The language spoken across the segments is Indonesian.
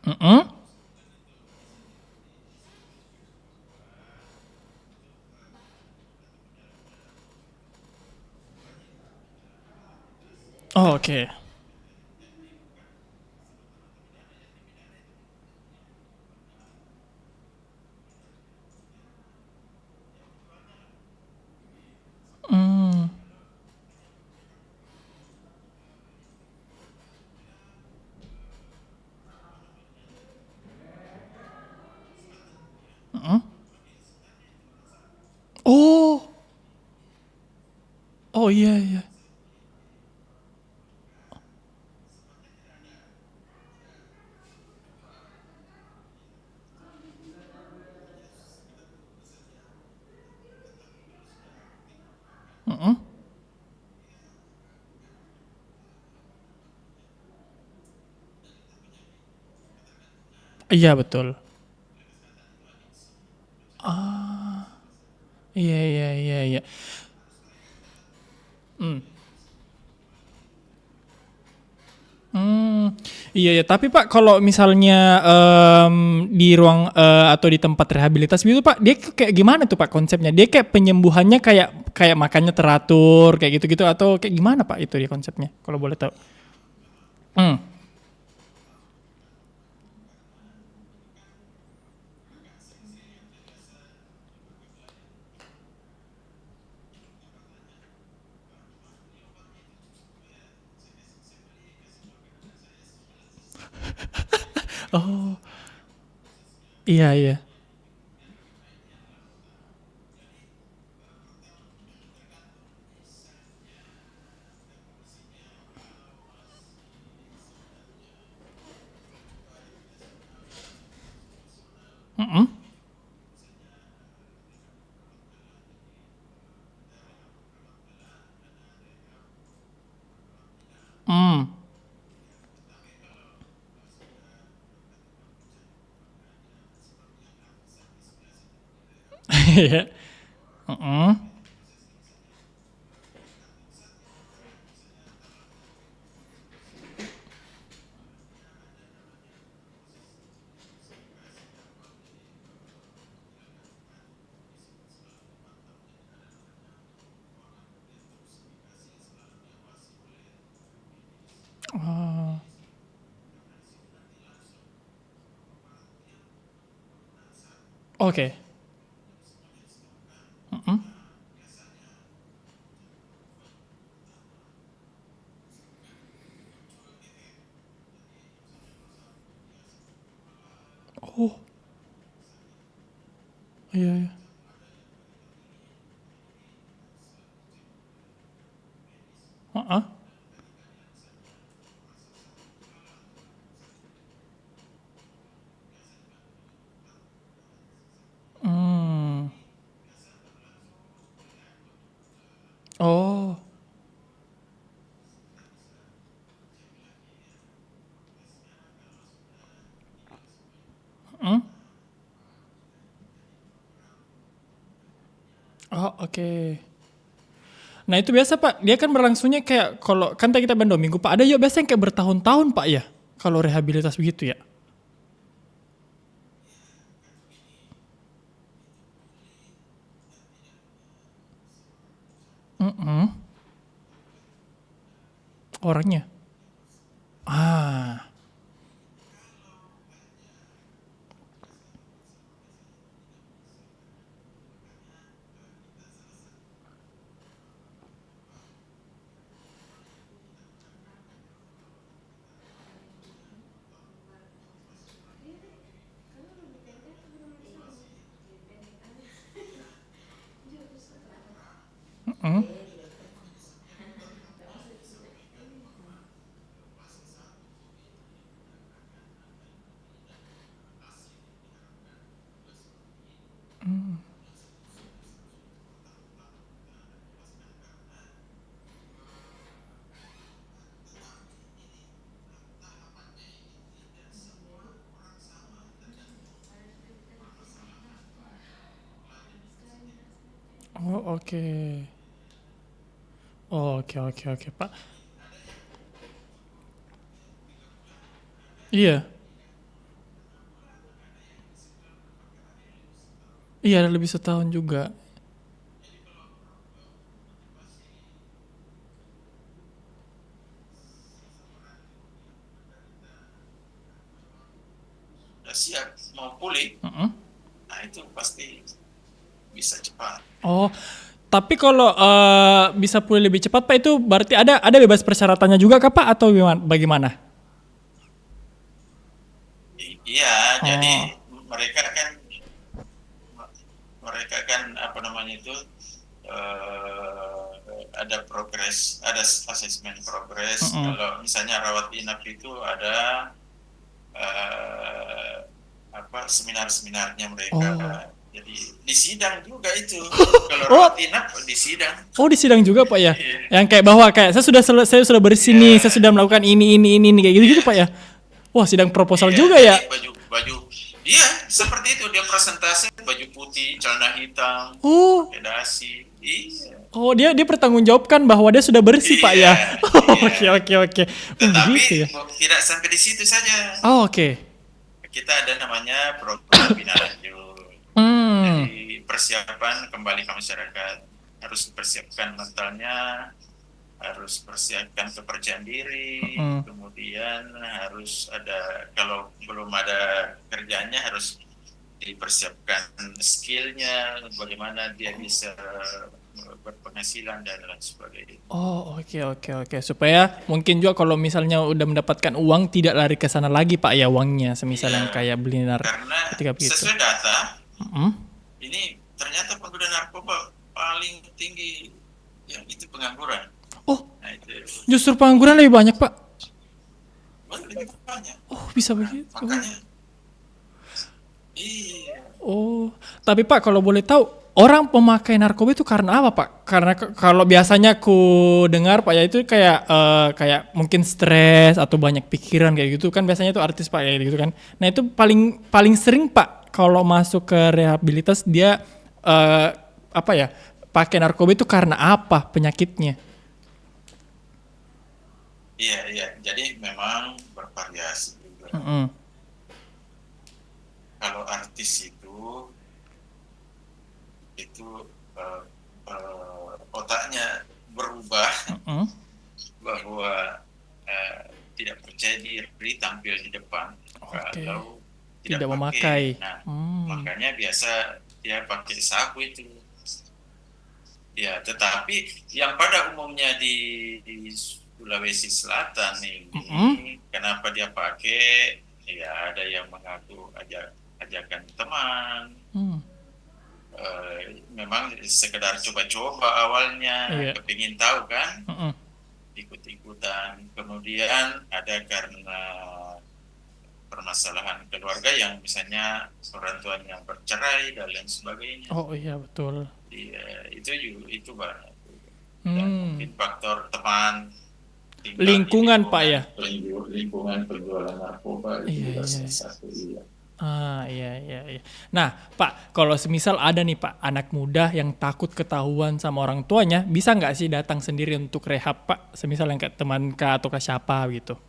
Mm-mm. Oh, oke. Hmm. Mm-mm. Oh, oh iya iya. Mm-mm. Iya betul. Iya iya iya iya. Hmm. Hmm, iya ya. Tapi Pak, kalau misalnya di ruang atau di tempat rehabilitas gitu Pak, dia kayak gimana tuh Pak konsepnya? Dia kayak penyembuhannya kayak kayak makannya teratur kayak gitu-gitu atau kayak gimana Pak itu dia konsepnya? Kalau boleh tahu. Hmm. Oh, iya iya. Mm-mm. Hmm. Iya. Mm-mm. Oh, oke. Mm-mm. Oh, iya iya. Heeh. Hmm. Oh. Hmm. Oh, oke. Nah itu biasa Pak, dia kan berlangsungnya kayak kalau kan tadi kita banding 2 minggu Pak, ada yuk biasanya kayak bertahun-tahun Pak ya, kalau rehabilitas begitu ya. Mm-mm. Orangnya. Ah, mm-mm. Oh oke. Oh, oke oke oke Pak. Iya. Iya, lebih setahun juga. Udah siap mau pulih, Mm-mm. nah itu pasti bisa cepat. Oh, tapi kalau bisa pulih lebih cepat Pak, itu berarti ada bebas persyaratannya juga kah Pak, atau bagaimana? Iya, jadi Oh. mereka kan mereka kan apa namanya itu, ada progres, ada asesmen progres. Mm-mm. Kalau misalnya rawat inap itu ada eh, apa seminar-seminarnya mereka. Oh. Jadi di sidang juga itu. Kalau rawat Oh, inap di sidang. oh di sidang juga Pak ya? Iya, Yang kayak bahwa kayak saya sudah bersih nih, saya iya, sudah melakukan ini kayak gitu-gitu Pak iya. ya? Wah, sidang proposal Iya, juga jadi ya? baju-baju, iya seperti itu dia presentasi baju putih, celana hitam, Oh, pakai dasi. Iya, oh dia bertanggungjawabkan bahwa dia sudah bersih Pak iya, ya? iya. Oke oke oke. Oh Tetapi begitu ya? tidak sampai di situ saja. Oh oke. Kita ada namanya program bina lanjut. Hmm. Jadi persiapan kembali ke masyarakat, harus dipersiapkan mentalnya, harus persiapkan kepercayaan diri, Mm-mm. kemudian harus ada, kalau belum ada kerjanya harus dipersiapkan skillnya, bagaimana dia bisa berpenghasilan dan lain sebagainya. Oh oke oke oke, supaya mungkin juga kalau misalnya udah mendapatkan uang tidak lari ke sana lagi Pak ya uangnya, semisal yang Iya, kayak beli karena ketika begitu. sesuai data, Mm-mm. ini ternyata pengguna narkoba paling tinggi yang itu pengangguran. Oh, Nah itu justru pengangguran lebih banyak Pak. lebih banyak. Oh bisa Nah, begitu. makanya iya, Oh, tapi Pak kalau boleh tahu orang pemakai narkoba itu karena apa Pak? Karena kalau biasanya ku dengar Pak ya itu kayak kayak mungkin stres atau banyak pikiran kayak gitu kan, biasanya itu artis Pak kayak gitu kan. Nah itu paling paling sering Pak kalau masuk ke rehabilitas dia apa ya, pakai narkoba itu karena apa penyakitnya? iya, iya. Jadi memang bervariasi juga. Mm-mm. Kalau artis itu otaknya berubah Mm-mm. bahwa tidak percaya diri tampil di depan Oke, kalau tidak tidak pakai. memakai. Nah, Hmm. makanya biasa dia pakai sabu itu. Ya, tetapi yang pada umumnya di Sulawesi Selatan Mm-mm. ini, kenapa dia pakai? Ya, ada yang mengaku ajakan teman, Hmm. memang sekedar coba-coba awalnya, Iya. kepingin tahu kan, Mm-mm. ikut-ikutan. Kemudian ada karena permasalahan keluarga yang misalnya orang tuanya bercerai dan lain sebagainya. Oh iya betul. Iya, itu juga itu banyak. Dan Hmm. mungkin faktor teman tinggal di Lingkungan Pak ya. lingkungan penjualan narkoba itu Iya juga iya. salah satu. Iya. Ah iya iya iya. Nah Pak, kalau semisal ada nih Pak anak muda yang takut ketahuan sama orang tuanya, bisa nggak sih datang sendiri untuk rehab Pak? Semisal yang kayak teman kah atau ke siapa gitu?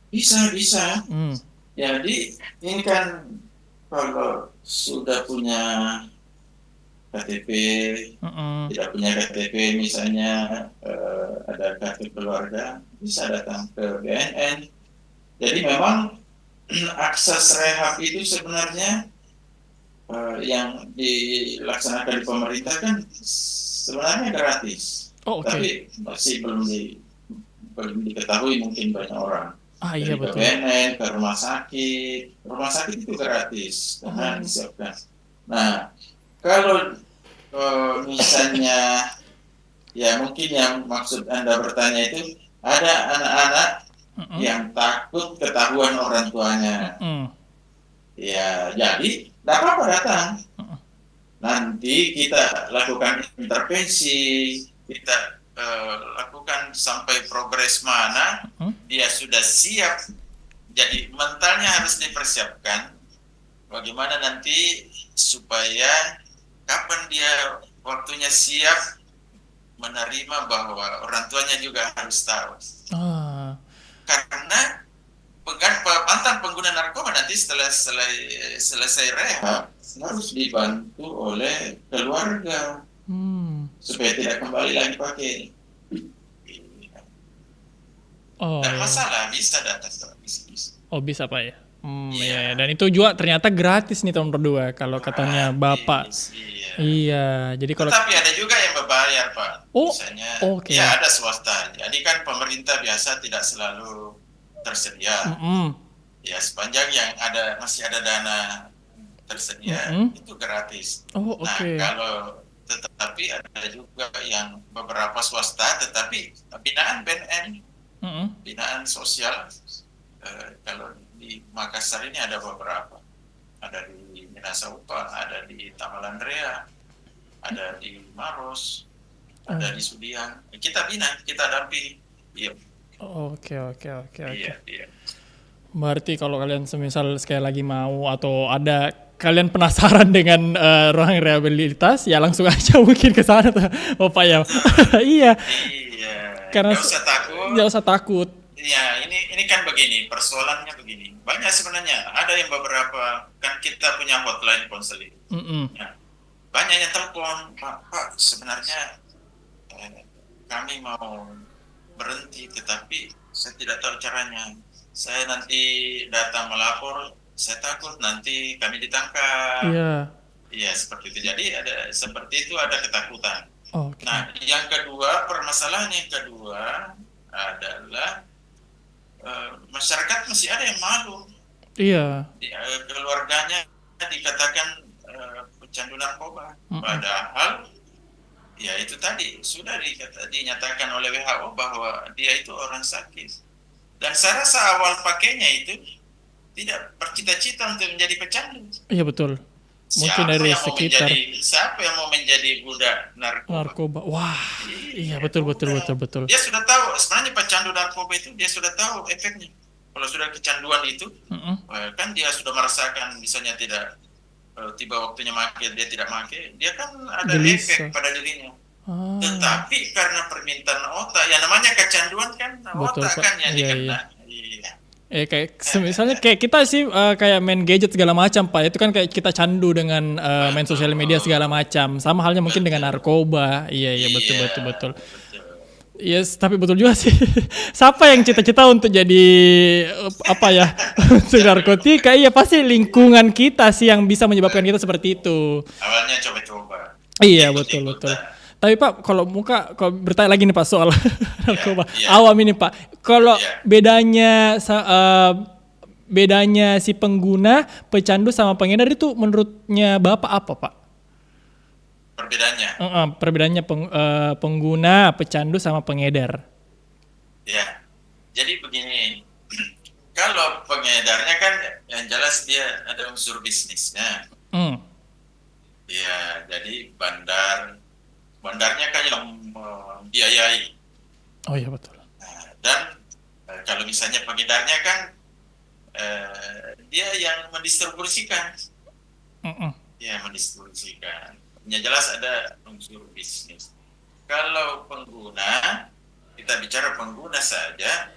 Bisa, bisa. Hmm. Jadi ini kan kalau sudah punya KTP, Mm-mm. tidak punya KTP misalnya, ada kartu keluarga, bisa datang ke BNN. Jadi memang akses rehab itu sebenarnya yang dilaksanakan di pemerintah kan sebenarnya gratis, Oh oke. tapi masih belum diketahui mungkin banyak orang. Ah iya Jadi ke betul. BNN, ke rumah sakit itu gratis karena Oh. disiapkan. Nah, kalau misalnya, ya mungkin yang maksud Anda bertanya itu ada anak-anak Mm-mm. yang takut ketahuan orang tuanya. Mm-mm. Ya, jadi tidak apa-apa datang. Mm-mm. Nanti kita lakukan intervensi, kita lakukan sampai progres mana Mm-mm. dia sudah siap. Jadi mentalnya harus dipersiapkan. Bagaimana nanti supaya kapan dia waktunya siap menerima bahwa orang tuanya juga harus tahu. Ah. Karena mantan pengguna narkoba nanti setelah selesai rehab harus dibantu oleh keluarga supaya tidak kembali lagi pakai. Dan masalah bisa datang bisa. Oh bisa Pak ya. Iya. Iya. Dan itu juga ternyata gratis nih tahun kedua kalau katanya Bapak. Iya. Jadi kalau tetapi ada juga yang berbayar Pak. Misalnya, okay. ya ada swasta. Jadi kan pemerintah biasa tidak selalu tersedia. Ya sepanjang yang masih ada dana tersedia itu gratis. Nah kalau tetapi ada juga yang beberapa swasta tetapi binaan BNN, binaan sosial. Kalau di Makassar ini ada beberapa, ada di Minasa Upah, ada di Tamalandrea, ada di Maros, ada di Sudiang. Kita bina, kita dampingi. Iya. Oke. Iya. Berarti kalau kalian semisal sekali lagi mau atau ada kalian penasaran dengan ruang rehabilitas, ya langsung aja mungkin ke sana tuh, Bapak ya. Iya. Karena nggak usah takut. Ya, ini kan begini, persoalannya begini. Banyak sebenarnya, ada yang beberapa, kan kita punya hotline konseling. Ya, banyak yang telepon, Pak, sebenarnya kami mau berhenti, tetapi saya tidak tahu caranya. Saya nanti datang melapor, saya takut nanti kami ditangkap. Iya, seperti itu. Jadi seperti itu ada ketakutan. Nah, yang kedua, permasalahan yang kedua adalah masyarakat masih ada yang malu. Iya. Keluarganya dikatakan pecandu narkoba. Padahal ya itu tadi sudah dinyatakan oleh WHO bahwa dia itu orang sakit. Dan saya rasa awal pakainya itu tidak bercita-cita untuk menjadi pecandu. Iya betul. Mungkin dari sekitar. Siapa yang mau menjadi budak narkoba? Wah, iya betul. Dia sudah tahu, sebenarnya pecandu narkoba itu dia sudah tahu efeknya. Kalau sudah kecanduan itu, kan dia sudah merasakan misalnya tidak tiba waktunya makan, dia tidak makan, dia kan ada efek pada dirinya. Tetapi karena permintaan otak, yang namanya kecanduan kan otak kan yang dikena. Kayak misalnya kayak kita sih kayak main gadget segala macam Pak, itu kan kayak kita candu dengan main sosial media segala macam, sama halnya mungkin dengan narkoba. Iya betul. Yes, tapi betul juga sih. Siapa yang cita-cita untuk jadi apa ya untuk narkotika? Iya pasti lingkungan kita sih yang bisa menyebabkan kita seperti itu. Awalnya coba-coba. Iya betul. Tapi Pak, kalau bertanya lagi nih Pak soal narkoba awam ini Pak, kalau bedanya si pengguna, pecandu sama pengedar itu menurutnya Bapak apa Pak? Perbedaannya? Perbedaannya pengguna, pecandu sama pengedar. Ya, jadi begini, kalau pengedarnya kan yang jelas dia ada unsur bisnisnya. Ya, jadi bandarnya kan yang membiayai. Oh iya betul. Dan kalau misalnya pengedarnya kan dia yang mendistribusikan. Ya mendistribusikan. Yang jelas ada unsur bisnis. Kalau pengguna, kita bicara pengguna saja,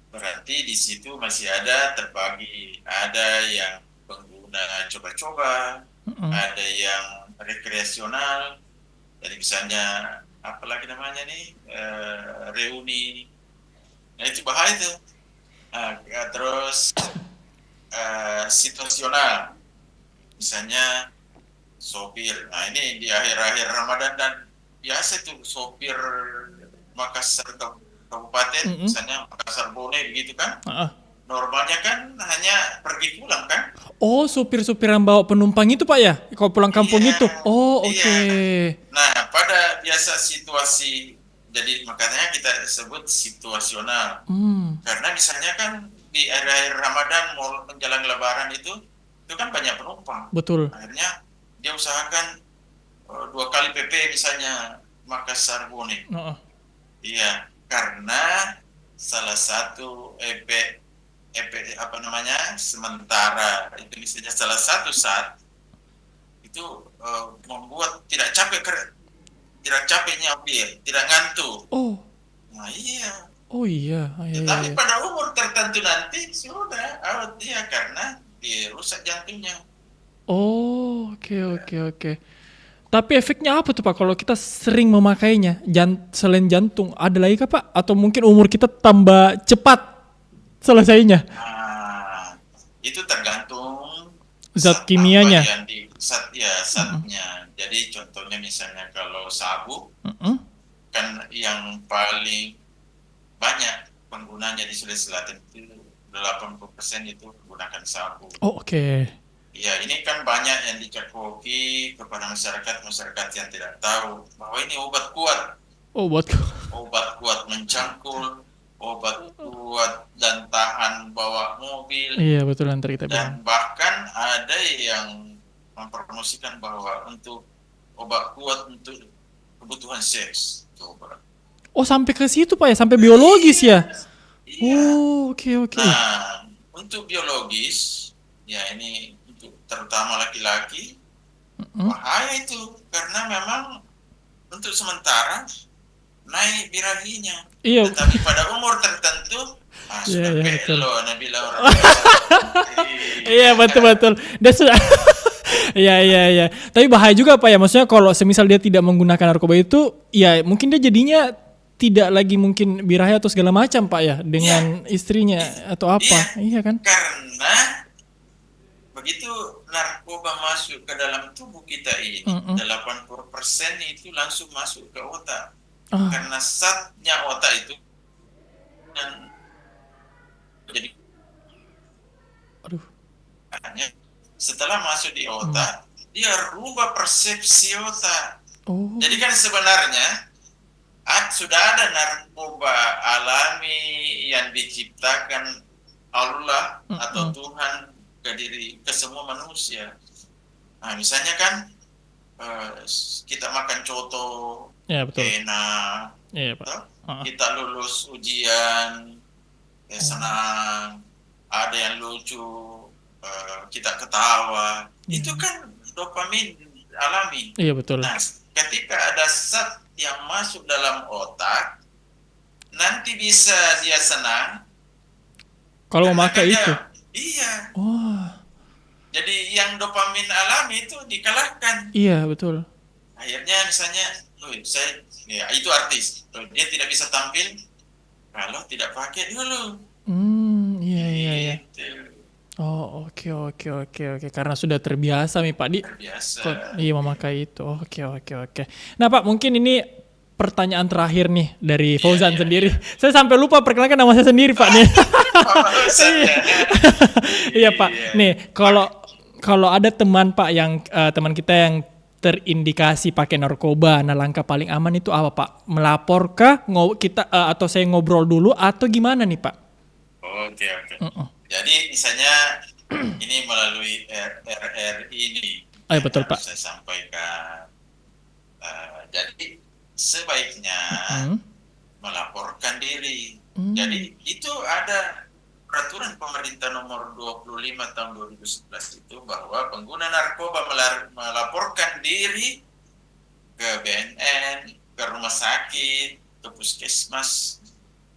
berarti di situ masih ada terbagi. Ada yang pengguna coba-coba, ada yang rekreasional. Jadi misalnya apalagi namanya nih reuni, nah itu bahaya itu. Terus situasional, misalnya sopir. Nah ini di akhir-akhir Ramadan dan biasa tuh sopir Makassar kabupaten, misalnya Makassar Bone begitu kan. Normalnya kan hanya pergi pulang kan? Oh, supir-supir yang bawa penumpang itu Pak ya? Kalau pulang kampung itu? Oh, oke. Nah, pada biasa situasi, jadi makanya kita sebut situasional. Karena misalnya kan di akhir-akhir Ramadan mau menjelang Lebaran itu kan banyak penumpang. Betul. Akhirnya dia usahakan 2 kali PP misalnya Makassar Bone. Iya, karena salah satu sementara itu misalnya salah satu saat itu membuat tidak capek nyopir, tidak ngantuk. Nah iya. Oh iya, iya, iya, Tetapi iya. pada umur tertentu nanti sudah out dia karena dirusak jantungnya. Oh, oke, oke, oke. Tapi efeknya apa tuh Pak kalau kita sering memakainya? Selain jantung, ada lagi kah Pak? Atau mungkin umur kita tambah cepat selesainya? Nah, itu tergantung Zat zat apa kimianya. yang di zat ya zatnya. Jadi contohnya misalnya kalau sabu Mm-mm. kan yang paling banyak penggunanya di Sulawesi Selatan itu 80% itu menggunakan sabu. Oh, oke. Ya, ini kan banyak yang dicekoki kepada masyarakat yang tidak tahu bahwa ini obat kuat, Oh, buat obat kuat mencangkul, obat kuat dan tahan bawa mobil, iya betul yang tadi kita bilang. dan bahkan ada yang mempromosikan bahwa untuk obat kuat untuk kebutuhan seks. Coba. Oh, sampai ke situ Pak ya, sampai biologis Iya, ya. iya. Oh, oke, oke. Nah, untuk biologis, ya ini untuk terutama laki-laki, Mm. bahaya itu karena memang untuk sementara naik birahinya, Iya, tetapi pada umur tertentu iya, sudah iya betul. pelo nabila orang biasa. Iya Iya betul kan? betul. Dia sudah. Iya, iya, iya. Tapi bahaya juga Pak ya. Maksudnya kalau semisal dia tidak menggunakan narkoba itu, ya mungkin dia jadinya tidak lagi mungkin birahi atau segala macam Pak ya Iya, dengan istrinya atau iya, apa. Iya kan? karena begitu narkoba masuk ke dalam tubuh kita ini, Mm-mm. 80% itu langsung masuk ke otak. Ah, Karena zatnya otak itu yang jadi aduh. hanya setelah masuk di Hmm. otak, dia rubah persepsi otak. Oh. Jadi kan sebenarnya sudah ada narkoba alami yang diciptakan Allah atau Mm-mm. Tuhan ke semua manusia. Nah, misalnya kan kita makan coto, Ya betul. enak, Iya Pak. toh. Ah. Kita lulus ujian, ya Oh. senang, ada yang lucu, kita ketawa, Iya. itu kan dopamin alami. Iya betul. Nah, ketika ada zat yang masuk dalam otak, nanti bisa dia senang, Kalau karena kan memakai dia, itu. iya, Oh. jadi yang dopamin alami itu dikalahkan. Iya betul. Akhirnya misalnya, ya, itu artis, dia tidak bisa tampil kalau tidak pakai dulu. Iya, iya, iya. Gitu. Oh, oke, oke, oke, oke. Karena sudah terbiasa nih Pak Di. Terbiasa. Iya memakai itu. Oke, oke, oke. Nah Pak, mungkin ini pertanyaan terakhir nih dari Iya, Fauzan iya, sendiri. iya. Saya sampai lupa perkenalkan nama saya sendiri Pak nih. Barusan ya. Iya Pak. Iya. Nih, kalau kalau ada teman Pak yang teman kita yang terindikasi pakai narkoba, nah langkah paling aman itu apa Pak? Melaporkah? Kita atau saya ngobrol dulu atau gimana nih Pak? Oke, oke. Mm-mm. Jadi misalnya ini melalui RRI ini Oh, iya, yang betul harus Pak. saya sampaikan. Jadi sebaiknya Mm. melaporkan diri. Mm. Jadi itu ada peraturan pemerintah nomor 25 tahun 2011 itu bahwa pengguna narkoba melaporkan diri ke BNN, ke rumah sakit, ke puskesmas,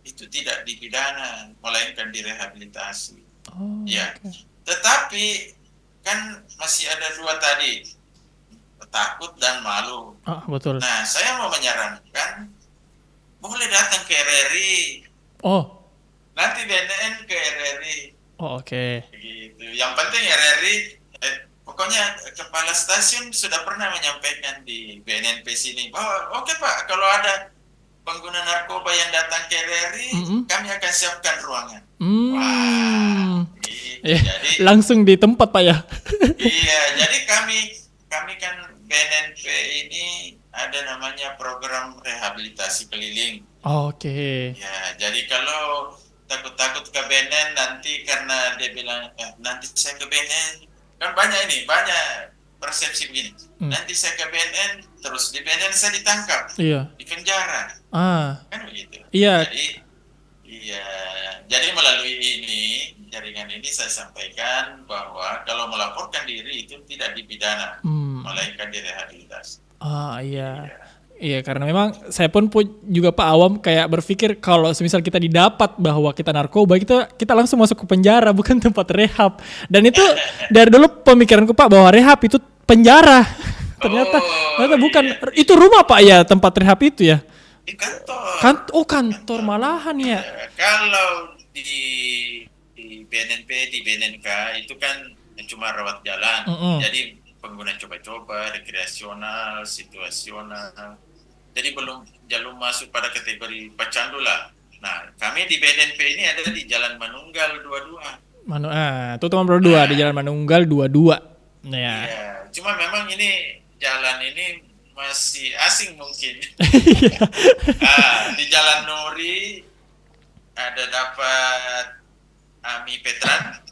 itu tidak dipidana, melainkan direhabilitasi. Oh, Ya, oke. tetapi kan masih ada dua tadi, takut dan malu. Ah, betul. Nah, saya mau menyarankan, boleh datang ke RRI, Oh, nanti BNN ke RRI, oh oke. gitu. Yang penting RRI, pokoknya kepala stasiun sudah pernah menyampaikan di BNNP sini bahwa oke Pak, kalau ada pengguna narkoba yang datang ke RRI, Mm-mm. kami akan siapkan ruangan. Wah, Hmm. gitu. Ya, Jadi langsung di tempat Pak ya. iya, jadi kami kan BNNP ini ada namanya program rehabilitasi keliling. Oke. Ya, jadi kalau takut-takut ke BNN nanti karena dia bilang nanti saya ke BNN, kan banyak persepsi begini. Nanti saya ke BNN, terus di BNN saya ditangkap, Iya. di penjara, Ah, kan begitu. iya. Jadi iya, jadi melalui ini jaringan ini saya sampaikan bahwa kalau melaporkan diri itu tidak dipidana, Hmm. melainkan direhabilitasi. Ah, iya. Iya. Iya, karena memang saya pun juga Pak awam kayak berpikir kalau semisal kita didapat bahwa kita narkoba, kita langsung masuk ke penjara, bukan tempat rehab. Dan itu dari dulu pemikiranku Pak bahwa rehab itu penjara. Ternyata bukan. Itu rumah Pak ya, tempat rehab itu ya. Di kantor. Kantor malahan ya. Kalau di BNNP, di BNNK itu kan cuma rawat jalan. Jadi pengguna coba-coba, rekreasional, situasional. Jadi belum masuk pada kategori pecandu lah. Nah, kami di BNNP ini ada di Jalan Manunggal 22. Itu teman berdua di Jalan Manunggal 22. Ya. Iya, cuma memang ini jalan ini masih asing mungkin. Di Jalan Nuri ada dapat Ami Petran.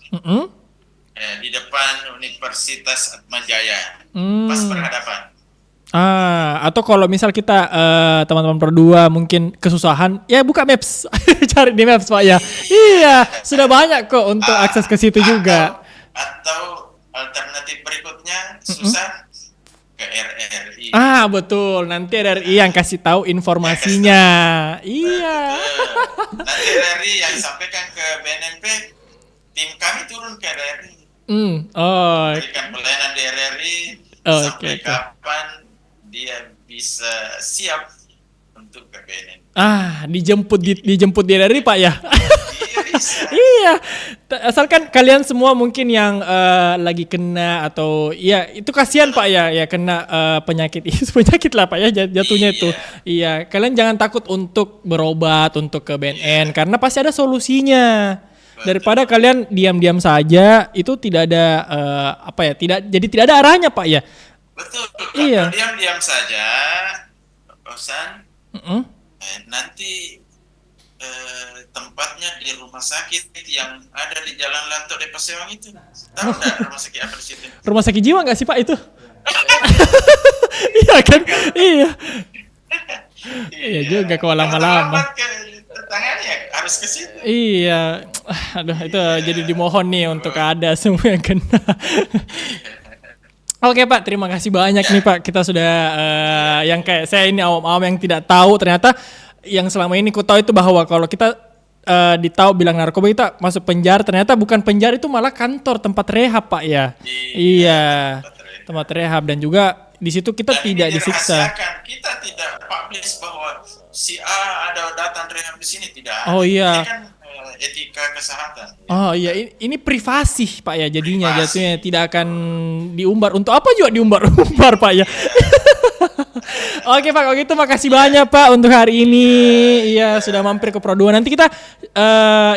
Di depan Universitas Atmajaya. Pas berhadapan. Atau kalau misal kita teman-teman berdua mungkin kesusahan, ya buka Maps, cari di Maps Pak ya. Iya, sudah banyak kok untuk akses ke situ juga. Atau alternatif berikutnya susah ke RRI. Betul, nanti RRI yang kasih tahu informasinya. Iya. Nanti RRI yang sampaikan ke BNNP, tim kami turun ke RRI. Berikan pelayanan di RRI sampai kapan dia bisa siap untuk ke BNN. Dijemput di RRI Pak ya. Iya. Asalkan kalian semua mungkin yang lagi kena atau ya itu kasihan Pak ya kena penyakit lah Pak ya jatuhnya itu. Iya, kalian jangan takut untuk berobat untuk ke BNN karena pasti ada solusinya. Daripada kalian diam-diam saja itu tidak ada tidak ada arahnya Pak ya. Betul. Iya. Kalau diam-diam saja, bosan. Nanti tempatnya di rumah sakit yang ada di Jalan Lanto Depok Sewang itu. Tahu nggak rumah sakit apa di situ? Rumah sakit jiwa nggak sih Pak itu? Iya kan? Iya. Iya juga kalau lama-lama. Tangannya harus ke situ. Iya. Aduh itu jadi dimohon nih untuk ada semua yang kena. Oke Pak, terima kasih banyak nih Pak. Kita sudah yang kayak saya ini awam-awam yang tidak tahu ternyata yang selama ini ku tahu itu bahwa kalau kita ditahu bilang narkoba kita masuk penjara, ternyata bukan penjara itu malah kantor tempat rehab Pak ya. Iya. Tempat rehab dan juga di situ kita tidak disiksa. Kita tidak publish bahwa si A ada datang rehab di sini, tidak. Oh iya. Ini kan etika kesehatan. Oh iya, ini privasi Pak ya jadinya jatuhnya tidak akan diumbar. Untuk apa juga diumbar Pak ya? Oke Pak, kalau gitu makasih banyak Pak untuk hari ini. Iya sudah mampir ke Pro 2. Nanti kita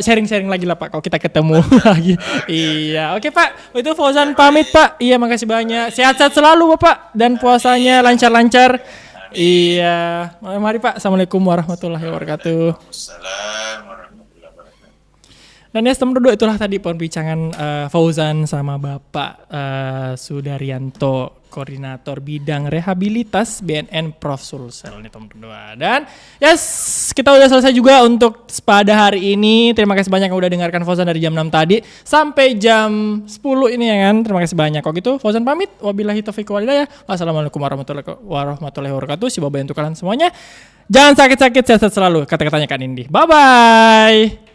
sharing-sharing lagi lah Pak kalau kita ketemu lagi. Iya, oke Pak. Itu Fauzan pamit Pak. Iya makasih banyak. Sehat-sehat selalu Bapak dan puasanya lancar-lancar. Iya, mari Pak. Assalamualaikum warahmatullahi wabarakatuh. Dan ya teman berdua itulah tadi perbincangan Fauzan sama Bapak Sudaryanto, koordinator bidang rehabilitas BNN Prof Sulsel nih teman berdua. Dan yes, kita udah selesai juga untuk pada hari ini. Terima kasih banyak yang udah dengarkan Fauzan dari jam 6 tadi sampai jam 10 ini ya kan. Terima kasih banyak. Kok gitu Fauzan pamit. Wabillahi taufiq wal hidayah. Wassalamualaikum warahmatullahi wabarakatuh. Si Baba untuk kalian semuanya. Jangan sakit-sakit, sehat-sehat selalu. Kata-katanya Kak Nindi. Bye-bye.